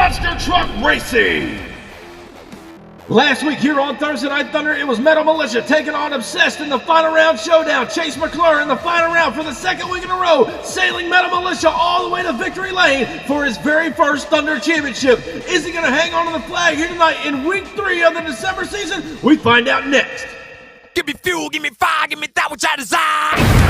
Monster Truck Racing. Last week here on Thursday Night Thunder, it was Metal Militia taking on Obsessed in the final round showdown. Chase McClure in the final round for the second week in a row, sailing Metal Militia all the way to victory lane for his very first Thunder Championship. Is he going to hang on to the flag here tonight in week 3 of the December season? We find out next. Give me fuel, give me fire, give me that which I desire.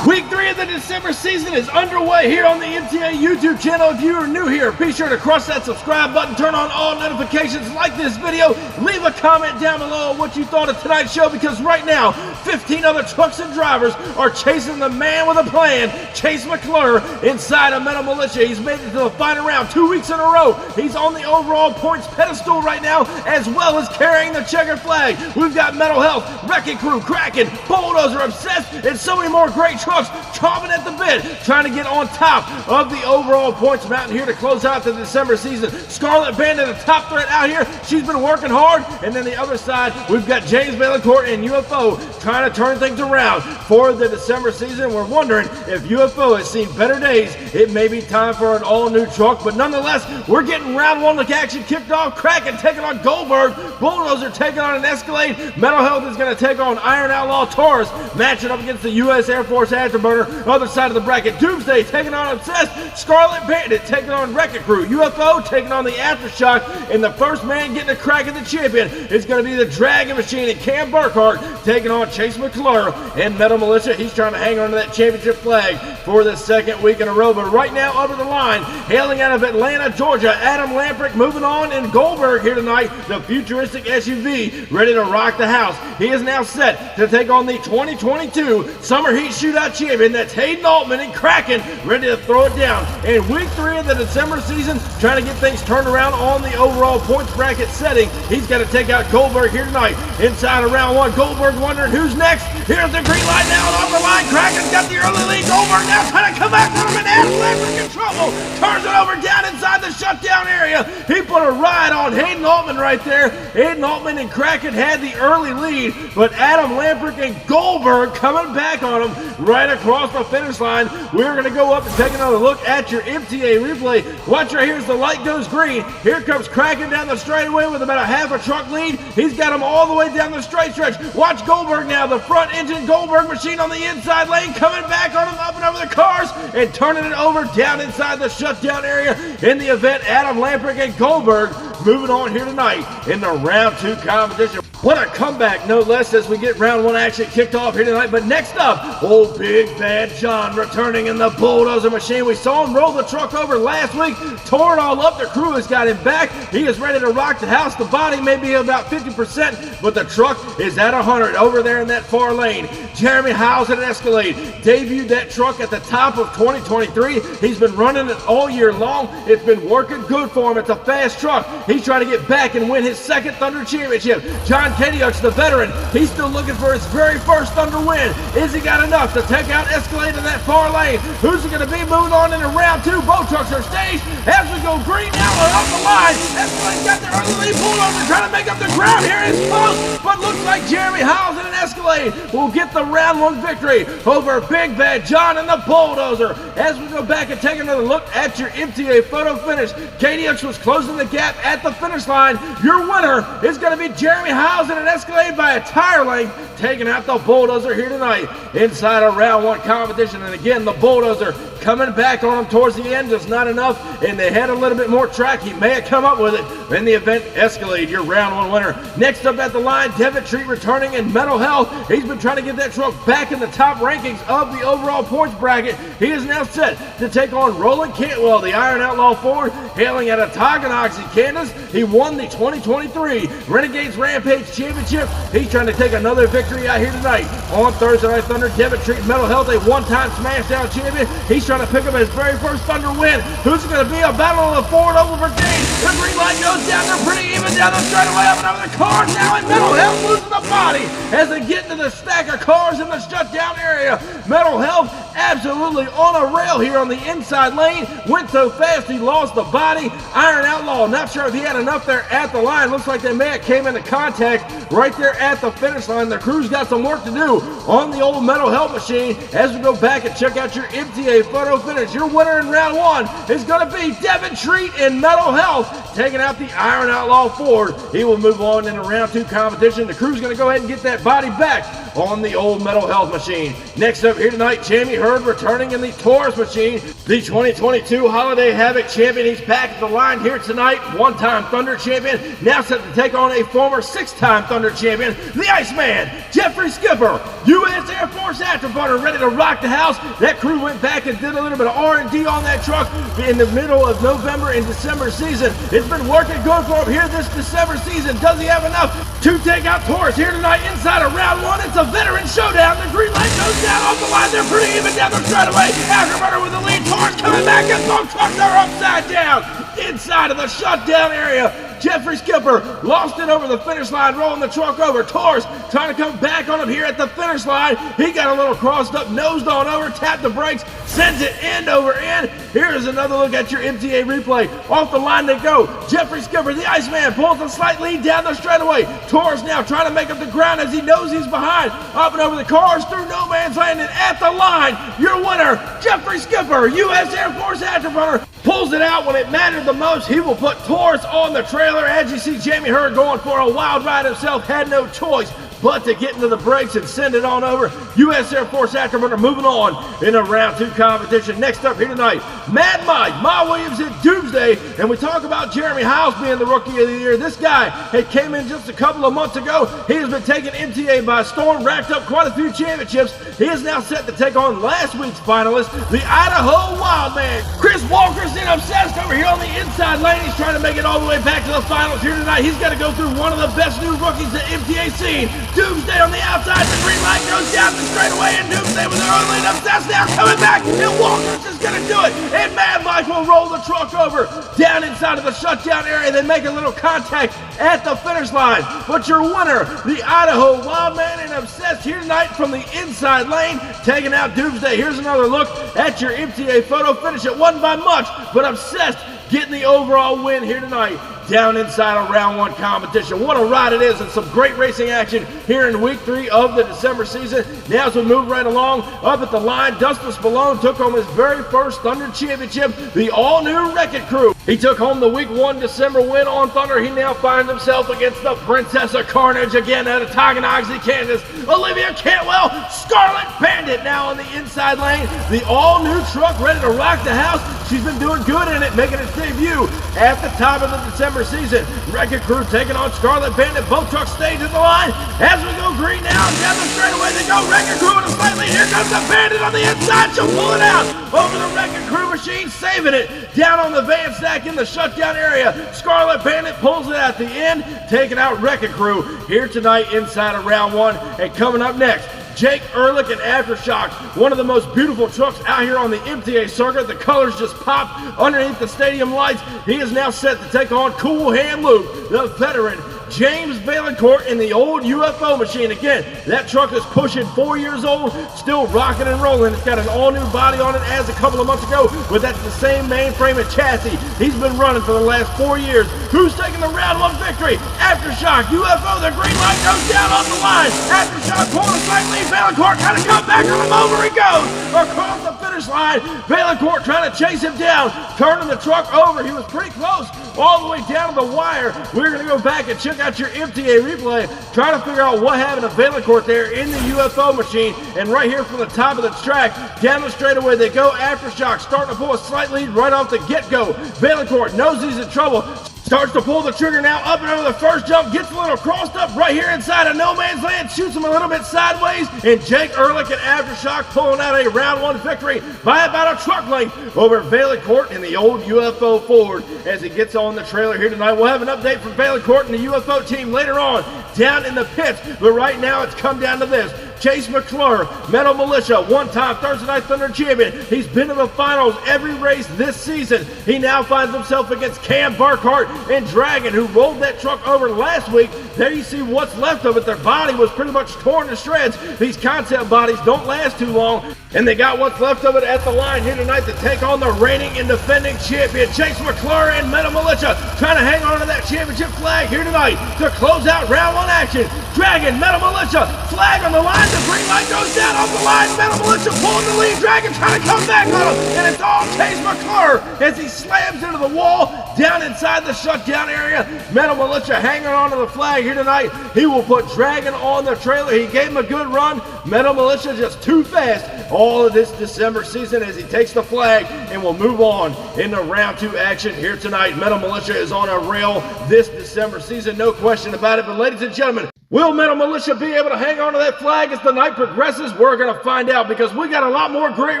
Week 3 of the December season is underway here on the MTA YouTube channel. If you are new here, be sure to crush that subscribe button, turn on all notifications, like this video, leave a comment down below on what you thought of tonight's show, because right now, 15 other trucks and drivers are chasing the man with a plan, Chase McClure, inside of Metal Militia. He's made it to the final round 2 weeks in a row. He's on the overall points pedestal right now, as well as carrying the checkered flag. We've got Metal Health, Wrecking Crew, Kraken, Bulldozer, Obsessed, and so many more great trucks chomping at the bit, trying to get on top of the overall points mountain here to close out the December season. Scarlet Bandit, the top threat out here. She's been working hard. And then the other side, we've got James Baileycourt and UFO trying to turn things around for the December season. We're wondering if UFO has seen better days. It may be time for an all-new truck, but nonetheless, we're getting round 1 like action kicked off. Kraken taking on Goldberg. Bulldozer taking on an Escalade. Metal Health is going to take on Iron Outlaw Taurus, matching up against the U.S. Air Force Afterburner. Other side of the bracket, Doomsday taking on Obsessed. Scarlet Bandit taking on Wrecking Crew. UFO taking on the Aftershock. And the first man getting a crack at the champion is going to be the Dragon Machine and Cam Burkhart taking on Chase McClure and Metal Militia. He's trying to hang on to that championship flag for the second week in a row. But right now, over the line, hailing out of Atlanta, Georgia, Adam Lamprecht moving on, and Goldberg here tonight, the futuristic SUV, ready to rock the house. He is now set to take on the 2022 Summer Heat Shootout champion. That's Hayden Altman and Kraken, ready to throw it down. In week 3 of the December season, trying to get things turned around on the overall points bracket setting. He's got to take out Goldberg here tonight. Inside of round 1, Goldberg wondering who's next. Here's the green light now, and off the line. Kraken's got the early lead. Goldberg now trying to come back on him, and Adam Lamprecht in trouble. Turns it over down inside the shutdown area. He put a ride on Hayden Altman right there. Hayden Altman and Kraken had the early lead, but Adam Lamprecht and Goldberg coming back on him right across the finish line. We're going to go up and take another look at your MTA replay. Watch right here as the light goes green. Here comes Kraken down the straightaway with about a half a truck lead. He's got him all the way down the straight stretch. Watch Goldberg now, the front engine Goldberg machine on the inside lane, coming back on him, up and over the cars, and turning it over down inside the shutdown area. In the event, Adam Lamprecht and Goldberg moving on here tonight in the round 2 competition. What a comeback, no less, as we get round 1 action kicked off here tonight. But next up, old Big Bad John returning in the Bulldozer machine. We saw him roll the truck over last week, tore it all up. The crew has got him back. He is ready to rock the house. The body may be about 50%, but the truck is at 100 over there in that far lane. Jeremy Howes at an Escalade debuted that truck at the top of 2023. He's been running it all year long. It's been working good for him. It's a fast truck. He's trying to get back and win his second Thunder Championship. John Kadiuk's the veteran. He's still looking for his very first Thunder win. Is he got enough to take out Escalade in that far lane? Who's it going to be? Moving on into round 2. Boat trucks are staged as we go green now and up the line. Escalade's got the early lead. Bulldozer trying to make up the ground here. It's close, but looks like Jeremy Howes and an Escalade will get the round 1 victory over Big Bad John and the Bulldozer. As we go back and take another look at your MTA photo finish, Kadiuk was closing the gap at the finish line. Your winner is going to be Jeremy Howes and an Escalade by a tire length, taking out the Bulldozer here tonight inside a round 1 competition. And again, the Bulldozer coming back on him towards the end, just not enough, and they had a little bit more track. He may have come up with it. In the event, Escalade, your round 1 winner. Next up at the line, Devitt Treat returning in Metal Health. Health. He's been trying to get that truck back in the top rankings of the overall points bracket. He is now set to take on Roland Cantwell, the Iron Outlaw Ford, hailing out of Tonganoxie, Kansas. He won the 2023 Renegades Rampage Championship. He's trying to take another victory out here tonight. On Thursday Night Thunder, Devin Treat Metal Health, a one-time SmackDown champion. He's trying to pick up his very first Thunder win. Who's it going to be? A battle of the Ford Oval Brigade. The green light goes down there pretty even down the straightaway up and over the car. Now in Metal Health losing the body as they get into the stack of cars in the shutdown area. Metal Health absolutely on a rail here on the inside lane. Went so fast he lost the body. Iron Outlaw, not sure if he had enough there at the line. Looks like they may have came into contact right there at the finish line. The crew's got some work to do on the old Metal Health machine as we go back and check out your MTA photo finish. Your winner in round one is going to be Devin Treat in Metal Health, taking out the Iron Outlaw Ford. He will move on into round two competition. The crew's going to go ahead and get that body back on the old Metal Health machine. Next up here tonight, Jamie Hurd returning in the Taurus machine. The 2022 Holiday Havoc champion. He's back at the line here tonight. One-time Thunder champion. Now set to take on a former six-time Thunder champion, the Iceman, Jeffrey Skipper. U.S. Air Force Afterburner ready to rock the house. That crew went back and did a little bit of R&D on that truck in the middle of November and December season. It's been working good for him here this December season. Does he have enough to take out Taurus here tonight inside of round one? It's a veteran showdown. The green light goes down off the line. They're pretty even down the straightaway. Afterburner with the lead. Taurus coming back and both trucks are upside down inside of the shutdown area. Jeffrey Skipper lost it over the finish line, rolling the truck over. Taurus trying to come back on him here at the finish line. He got a little crossed up, nosed on over, tapped the brakes, sends it end over end. Here's another look at your MTA replay. Off the line they go. Jeffrey Skipper, the Iceman, pulls a slight lead down the straightaway. Taurus now trying to make up the ground as he knows he's behind. Up and over the cars through no man's land and at the line. Your winner, Jeffrey Skipper, U.S. Air Force Afterburner, pulls it out when it mattered the most. He will put Taurus on the trailer. As you see, Jamie Hurd going for a wild ride himself, had no choice but to get into the brakes and send it on over. U.S. Air Force Afterburner moving on in a round two competition. Next up here tonight, Mad Mike, Ma Williams in Doomsday, and we talk about Jeremy Hiles being the Rookie of the Year. This guy had came in just a couple of months ago. He has been taking MTA by storm, racked up quite a few championships. He is now set to take on last week's finalist, the Idaho Wildman. Chris Walker's in obsessed over here on the inside lane. He's trying to make it all the way back to the finals here tonight. He's got to go through one of the best new rookies the MTA seen. Doomsday on the outside, the green light goes down the straightaway, and Doomsday with their own lead obsessed now coming back, and Walker's just gonna do it, and Mad Mike will roll the truck over down inside of the shutdown area. They make a little contact at the finish line, but your winner, the Idaho Wildman, and obsessed here tonight from the inside lane, taking out Doomsday. Here's another look at your MTA photo finish. It wasn't by much, but obsessed getting the overall win here tonight down inside of round one competition. What a ride it is, and some great racing action here in week 3 of the December season. Now as we move right along, up at the line, Dustin Spallone took home his very first Thunder Championship, the all-new Wreck-It Crew. He took home the week 1 December win on Thunder. He now finds himself against the Princess of Carnage again out of Tonganoxie, Kansas. Olivia Cantwell, Scarlet Bandit now on the inside lane. The all-new truck ready to rock the house. She's been doing good in it, making its debut at the top of the December season. Wreck-It Crew taking on Scarlet Bandit. Both trucks stayed at the line. As we go green now, down the straightaway they go. Wreck-It Crew with a slight lead. Here comes the Bandit on the inside. She'll pull it out over the Wreck-It Crew machine, saving it down on the van stack in the shutdown area. Scarlet Bandit pulls it at the end, taking out Wreck-It Crew here tonight inside of round one. And coming up next, Jake Ehrlich and Aftershock, one of the most beautiful trucks out here on the MTA circuit. The colors just pop underneath the stadium lights. He is now set to take on Cool Hand Luke, the veteran James Valancourt in the old UFO machine. Again, that truck is pushing 4 years old, still rocking and rolling. It's got an all-new body on it as a couple of months ago, but that's the same mainframe and chassis he's been running for the last 4 years. Who's taking the round one victory? Aftershock, UFO, the green light goes down off the line. Aftershock pulling a slight lead. Valancourt trying to come back on him. Over he goes across the finish line. Valancourt trying to chase him down, turning the truck over. He was pretty close all the way down to the wire. We're going to go back and check out your MTA replay, trying to figure out what happened to Valancourt there in the UFO machine. And right here from the top of the track, down the straightaway they go. Aftershock starting to pull a slight lead right off the get-go. Valancourt knows he's in trouble, Starts to pull the trigger now, up and over the first jump, gets a little crossed up right here inside of no man's land, shoots him a little bit sideways, and Jake Ehrlich at Aftershock pulling out a round one victory by about a truck length over Vaillancourt in the old UFO Ford as he gets on the trailer here tonight. We'll have an update from Vaillancourt and the UFO team later on down in the pits, but right now it's come down to this. Chase McClure, Metal Militia, one-time Thursday Night Thunder champion. He's been to the finals every race this season. He now finds himself against Cam Burkhart and Dragon, who rolled that truck over last week. There you see what's left of it. Their body was pretty much torn to shreds. These concept bodies don't last too long, and they got what's left of it at the line here tonight to take on the reigning and defending champion, Chase McClure and Metal Militia, trying to hang on to that championship flag here tonight to close out round one action. Dragon, Metal Militia, flag on the line. The green light goes down off the line. Metal Militia pulling the lead. Dragon trying to come back on him. And it's all Chase McClure as he slams into the wall down inside the shutdown area. Metal Militia hanging on to the flag here tonight. He will put Dragon on the trailer. He gave him a good run. Metal Militia just too fast all of this December season as he takes the flag and will move on into round two action here tonight. Metal Militia is on a rail this December season, no question about it. But ladies and gentlemen, will Metal Militia be able to hang on to that flag as the night progresses? We're going to find out because we got a lot more great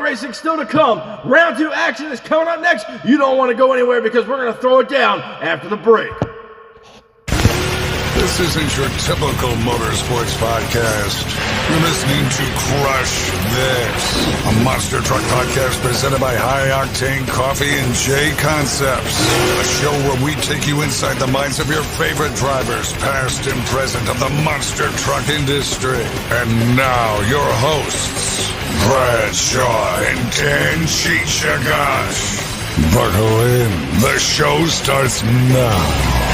racing still to come. Round two action is coming up next. You don't want to go anywhere because we're going to throw it down after the break. This isn't your typical motorsports podcast. You're listening to Crush This, a monster truck podcast presented by High Octane Coffee and J Concepts. A show where we take you inside the minds of your favorite drivers, past and present, of the monster truck industry. And now, your hosts, Brad Shaw and Ken Chichagash. Buckle in. The show starts now.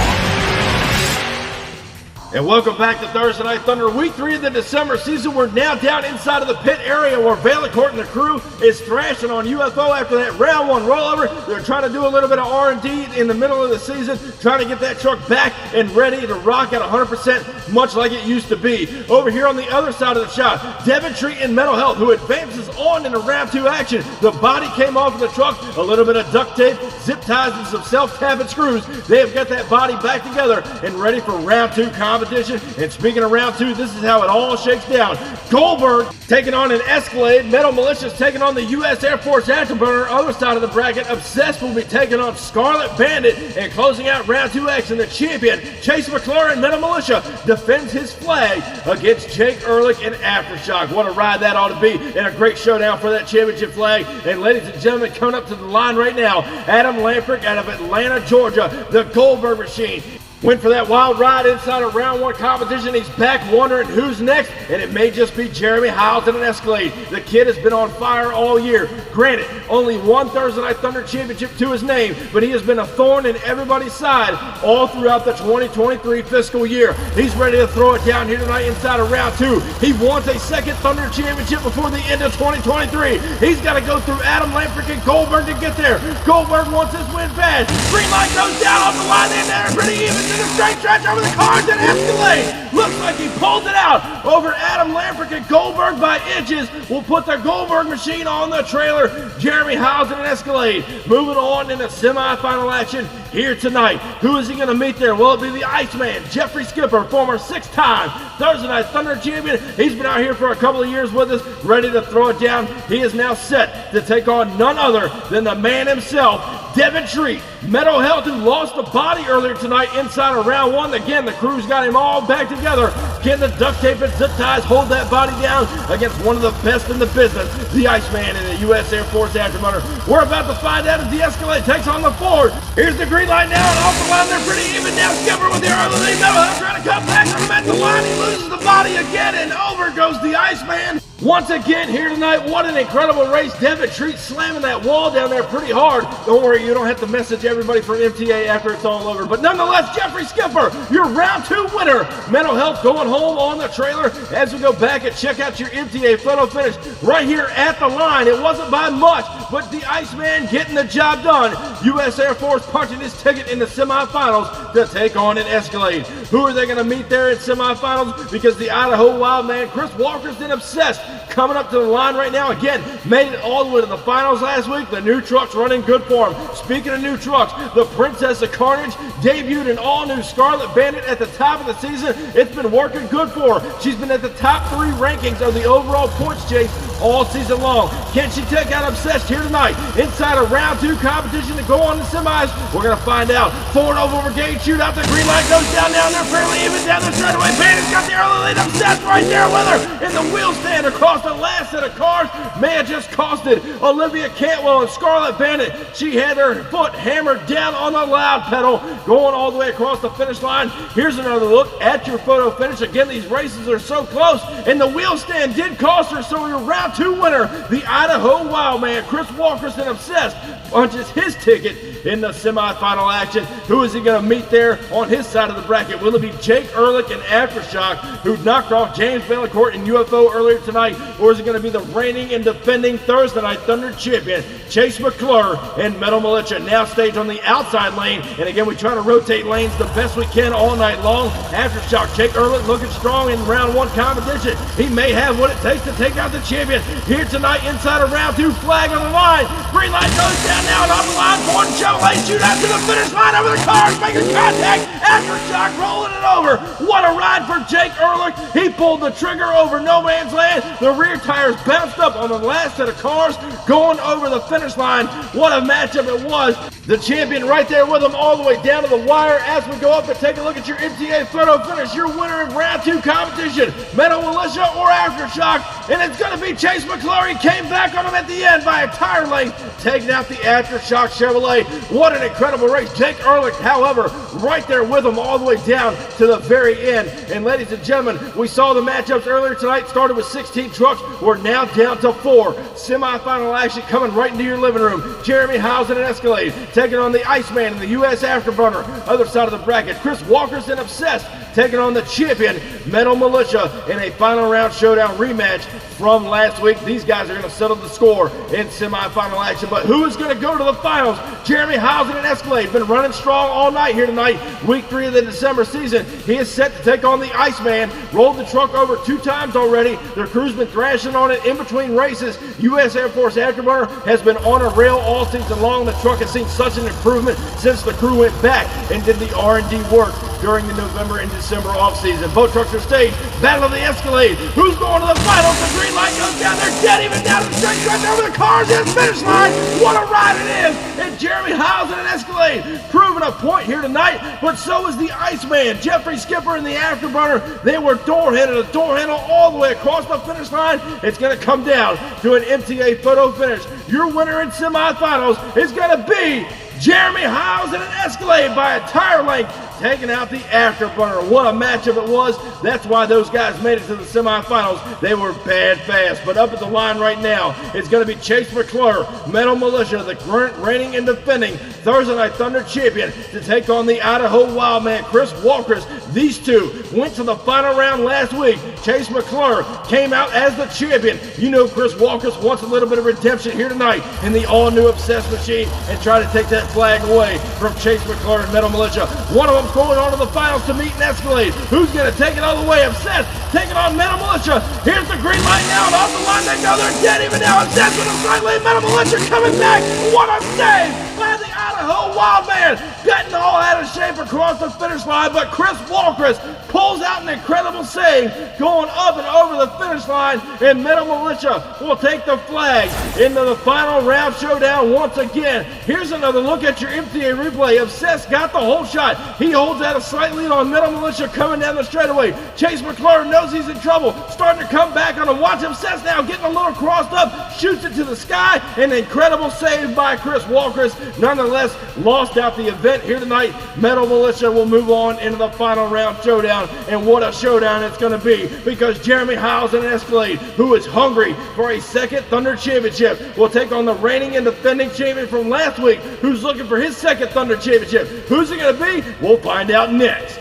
And welcome back to Thursday Night Thunder, week 3 of the December season. We're now down inside of the pit area where Vaillancourt and the crew is thrashing on UFO after that round one rollover. They're trying to do a little bit of R&D in the middle of the season, trying to get that truck back and ready to rock at 100%, much like it used to be. Over here on the other side of the shot, Devin Treat and Metal Health, who advances on into round 2 action. The body came off of the truck, a little bit of duct tape, zip ties, and some self-tapping screws. They have got that body back together and ready for round 2 competition. And speaking of round 2, this is how it all shakes down. Goldberg taking on an Escalade. Metal Militia's taking on the U.S. Air Force Afterburner. Other side of the bracket, Obsessed will be taking on Scarlet Bandit. And closing out round 2 action, the champion, Chase McClure and Metal Militia, defends his flag against Jake Ehrlich and Aftershock. What a ride that ought to be, and a great showdown for that championship flag. And ladies and gentlemen, coming up to the line right now, Adam Lamprick out of Atlanta, Georgia, the Goldberg Machine. Went for that wild ride inside of round 1 competition. He's back wondering who's next, and it may just be Jeremy Hiles in an Escalade. The kid has been on fire all year. Granted, only one Thursday Night Thunder championship to his name, but he has been a thorn in everybody's side all throughout the 2023 fiscal year. He's ready to throw it down here tonight inside of round 2. He wants a second Thunder championship before the end of 2023. He's got to go through Adam Lamprick and Goldberg to get there. Goldberg wants his win bad. Green light goes down off the line in there, pretty even. In a straight stretch over the cars and Escalade. Looks like he pulled it out over Adam Lamprick and Goldberg by inches. Will put the Goldberg Machine on the trailer. Jeremy Hiles in an Escalade. Moving on in the semifinal action here tonight. Who is he going to meet there? Will it be the Iceman, Jeffrey Skipper, former 6-time Thursday Night Thunder champion? He's been out here for a couple of years with us, ready to throw it down. He is now set to take on none other than the man himself, Devin Treat. Metal Health, who lost the body earlier tonight inside of round 1. Again, the crew's got him all back together. Can the duct tape and zip ties hold that body down against one of the best in the business, the Iceman in the U.S. Air Force Afterburner? We're about to find out as the Escalade takes on the Ford. Here's the green light now, and off the line they're pretty even now. Skipper with the early lead. Metal Health trying to come back from him at the line. He loses the body again, and over goes the Iceman. Once again here tonight, what an incredible race. Devin Treat slamming that wall down there pretty hard. Don't worry, you don't have to message everybody from MTA after it's all over. But nonetheless, Jeffrey Skipper, your round 2 winner. Metal Health going home on the trailer as we go back and check out your MTA photo finish right here at the line. It wasn't by much. but the Iceman getting the job done. U.S. Air Force punching his ticket in the semifinals to take on an Escalade. Who are they going to meet there in semifinals? Because the Idaho Wildman, Chris Walker's been obsessed, coming up to the line right now. Again, made it all the way to the finals last week. The new truck's running good for him. Speaking of new trucks, the Princess of Carnage debuted an all-new Scarlet Bandit at the top of the season. It's been working good for her. She's been at the top 3 rankings of the overall points chase all season long. Can she take out Obsessed here tonight inside a round 2 competition to go on the semis? We're going to find out. Forward over brigade shootout. The green light goes down. They're fairly even down the straightaway. Bandit's got the early lead. Obsessed right there with her. And the wheel stand across the last set of cars may have just costed Olivia Cantwell and Scarlet Bandit. She had her foot hammered down on the loud pedal, going all the way across the finish line. Here's another look at your photo finish. Again, these races are so close, and the wheel stand did cost her, so your round 2 winner, the Idaho Wildman, Chris Walkerson Obsessed, punches his ticket in the semifinal action. Who is he going to meet there on his side of the bracket? Will it be Jake Ehrlich and Aftershock, who knocked off James Bellicourt in UFO earlier tonight, or is it going to be the reigning and defending Thursday Night Thunder champion, Chase McClure and Metal Militia, now staged on the outside lane? And again, we try to rotate lanes the best we can all night long. Aftershock, Jake Ehrlich looking strong in round 1 competition. He may have what it takes to take out the champion here tonight inside of round 2. Flag on the line. Green light goes down now and off the line. Ford and Chevrolet shoot out to the finish line over the cars, making contact. Aftershock rolling it over. What a ride for Jake Ehrlich. He pulled the trigger over no man's land. The rear tires bounced up on the last set of cars, going over the finish line. What a matchup it was. The champion right there with him all the way down to the wire. As we go up and take a look at your MTA photo finish, your winner in round 2 competition, Metal Militia or Aftershock, and it's going to be Chase McClure. He came back on him at the end by a tire length, taking out the Aftershock Chevrolet. What an incredible race. Jake Ehrlich, however, right there with him all the way down to the very end. And ladies and gentlemen, we saw the matchups earlier tonight. Started with 16 trucks. We're now down to 4. Semifinal action coming right into your living room. Jeremy Housen and Escalade taking on the Iceman and the U.S. Afterburner. Other side of the bracket, Chris Walkerson Obsessed taking on the champion, Metal Militia, in a final round showdown rematch from last week. These guys are going to settle the score in semifinal action. But who is going to go to the finals? Jeremy Housen and Escalade been running strong all night here tonight. Week 3 of the December season. He is set to take on the Iceman. Rolled the truck over 2 times already. Their crew's been thrashing on it in between races. U.S. Air Force Afterburner has been on a rail all season long. The truck has seen such an improvement since the crew went back and did the R&D work during the November and December offseason. Both trucks are staged. Battle of the Escalade. Who's going to the finals? The green light goes down. They're dead even down the straight stretch over the cars in the finish line. What a ride it is. And Jeremy Housen and Escalade proving a point here tonight, but so is the Iceman. Jeffrey Skipper and the Afterburner, they were door handle to door handle all the way across the finish line. It's going to come down to an MTA photo finish. Your winner in semifinals is going to be Jeremy Housen and Escalade by a tire length, taking out the Afterburner. What a matchup it was. That's why those guys made it to the semifinals. They were bad fast. But up at the line right now, it's going to be Chase McClure, Metal Militia, the current reigning and defending Thursday Night Thunder champion, to take on the Idaho Wildman, Chris Walkers. These two went to the final round last week. Chase McClure came out as the champion. You know Chris Walkers wants a little bit of redemption here tonight in the all-new Obsessed machine and try to take that flag away from Chase McClure and Metal Militia. One of them going on to the finals to meet an Escalade. Who's going to take it all the way? Obsessed taking on Metal Militia. Here's the green light now, and off the line they go. They're dead even now. Obsessed with a slightly. Metal Militia coming back. What a save by the Idaho Wildman. Getting all out of shape across the finish line, but Chris Walkers pulls out an incredible save, going up and over the finish line, and Metal Militia will take the flag into the final round showdown once again. Here's another look at your MTA replay. Obsessed got the whole shot. He holds out a slight lead on Metal Militia coming down the straightaway. Chase McClure knows he's in trouble, starting to come back on him. Watch Obsessed now getting a little crossed up, shoots it to the sky. An incredible save by Chris Walkers. Nonetheless, lost out the event here tonight. Metal Militia will move on into the final round showdown, and what a showdown it's going to be, because Jeremy Housen and Escalade, who is hungry for a second Thunder Championship, will take on the reigning and defending champion from last week, who's looking for his second Thunder Championship. Who's it going to be? We'll find out next.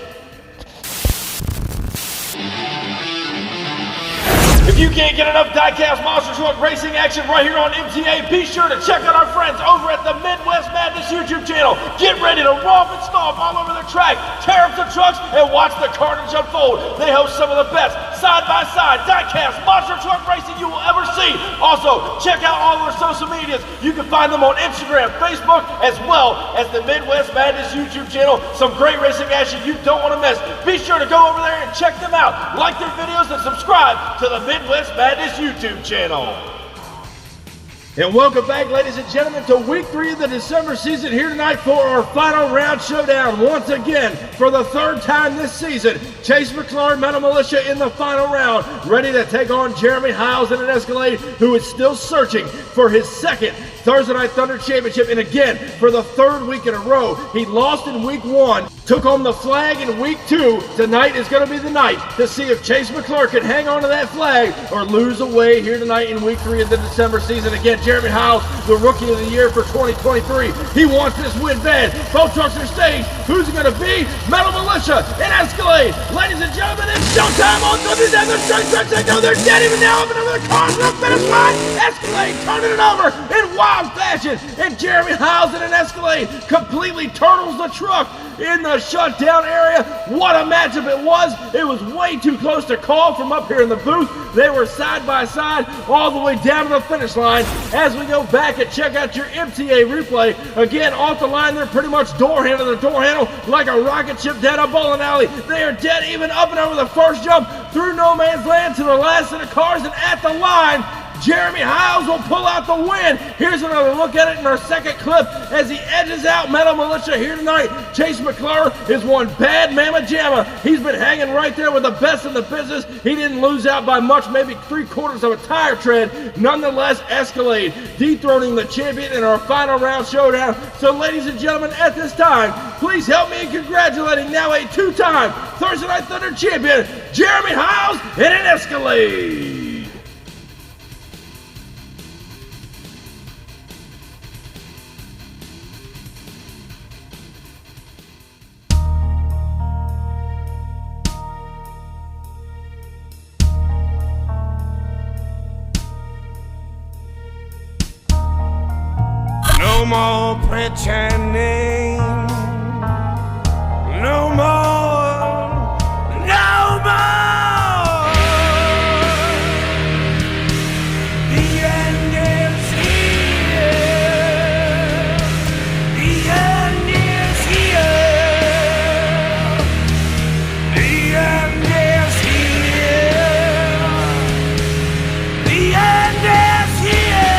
If you can't get enough Diecast monster truck racing action right here on MTA, be sure to check out our friends over at the Midwest Madness YouTube channel. Get ready to romp and stomp all over the track, tear up the trucks, and watch the carnage unfold. They host some of the best side-by-side Diecast monster truck racing you will ever see. Also, check out all of their social medias. You can find them on Instagram, Facebook, as well as the Midwest Madness YouTube channel. Some great racing action you don't want to miss. Be sure to go over there and check them out. Like their videos and subscribe to the Midwest Madness YouTube channel. And welcome back, ladies and gentlemen, to week 3 of the December season here tonight for our final round showdown. Once again, for the third time this season, Chase McClure, Metal Militia in the final round, ready to take on Jeremy Hiles in an Escalade, who is still searching for his second Thursday Night Thunder Championship. And again, for the third week in a row, he lost in week 1, took home the flag in week 2. Tonight is going to be the night to see if Chase McClure can hang on to that flag or lose away here tonight in week 3 of the December season. Again, Jeremy Hiles, the Rookie of the Year for 2023. He wants this win bad. Both trucks are staged. Who's it going to be? Metal Militia and Escalade. Ladies and gentlemen, it's showtime on Thunder Down the straight stretch. They know they're dead even now. Up another car to the finish line. Escalade turning it over in wild fashion. And Jeremy Hiles in an Escalade completely turtles the truck in the shutdown area. What a matchup it was. It was way too close to call from up here in the booth. They were side by side all the way down to the finish line. As we go back and check out your MTA replay, again, off the line, they're pretty much door handle to door handle like a rocket ship down a bowling alley. They are dead even up and over the first jump through no man's land to the last set of cars, and at the line, Jeremy Hiles will pull out the win. Here's another look at it in our second clip as he edges out Metal Militia here tonight. Chase McClure is one bad mamma jamma. He's been hanging right there with the best in the business. He didn't lose out by much, maybe 3/4 of a tire tread. Nonetheless, Escalade dethroning the champion in our final round showdown. So ladies and gentlemen, at this time, please help me in congratulating now a 2-time Thursday Night Thunder champion, Jeremy Hiles in an Escalade. No more pretending. No more. No more. The end is here. The end is here. The end is here. The end is here.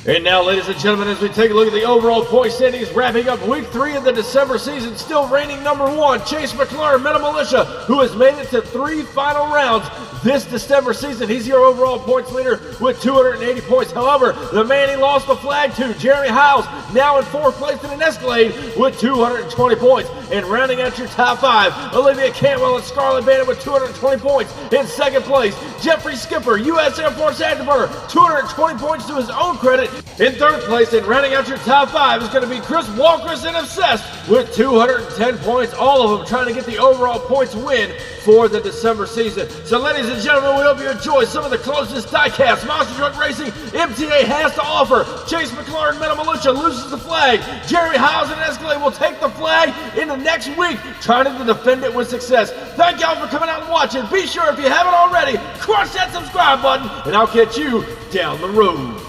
And now, ladies and gentlemen, as we take a look at the overall point standings, wrapping up week 3 of the December season, still reigning number 1, Chase McClure, Metal Militia, who has made it to 3 final rounds this December season. He's your overall points leader with 280 points. However, the man he lost the flag to, Jeremy Hiles, now in 4th place in an Escalade with 220 points. And rounding out your top 5, Olivia Cantwell and Scarlet Bandit with 220 points. In 2nd place, Jeffrey Skipper, U.S. Air Force Afterburner, 220 points to his own credit. In 3rd place, and rounding out your top 5 is going to be Chris Walker's and Obsessed with 210 points. All of them trying to get the overall points win for the December season. So ladies and gentlemen, we hope you enjoy some of the closest Diecast monster truck racing MTA has to offer. Chase McClure and Metal Militia loses the flag. Jeremy Hiles and Escalade will take the flag in the next week, trying to defend it with success. Thank y'all for coming out and watching. Be sure, if you haven't already, crush that subscribe button, and I'll catch you down the road.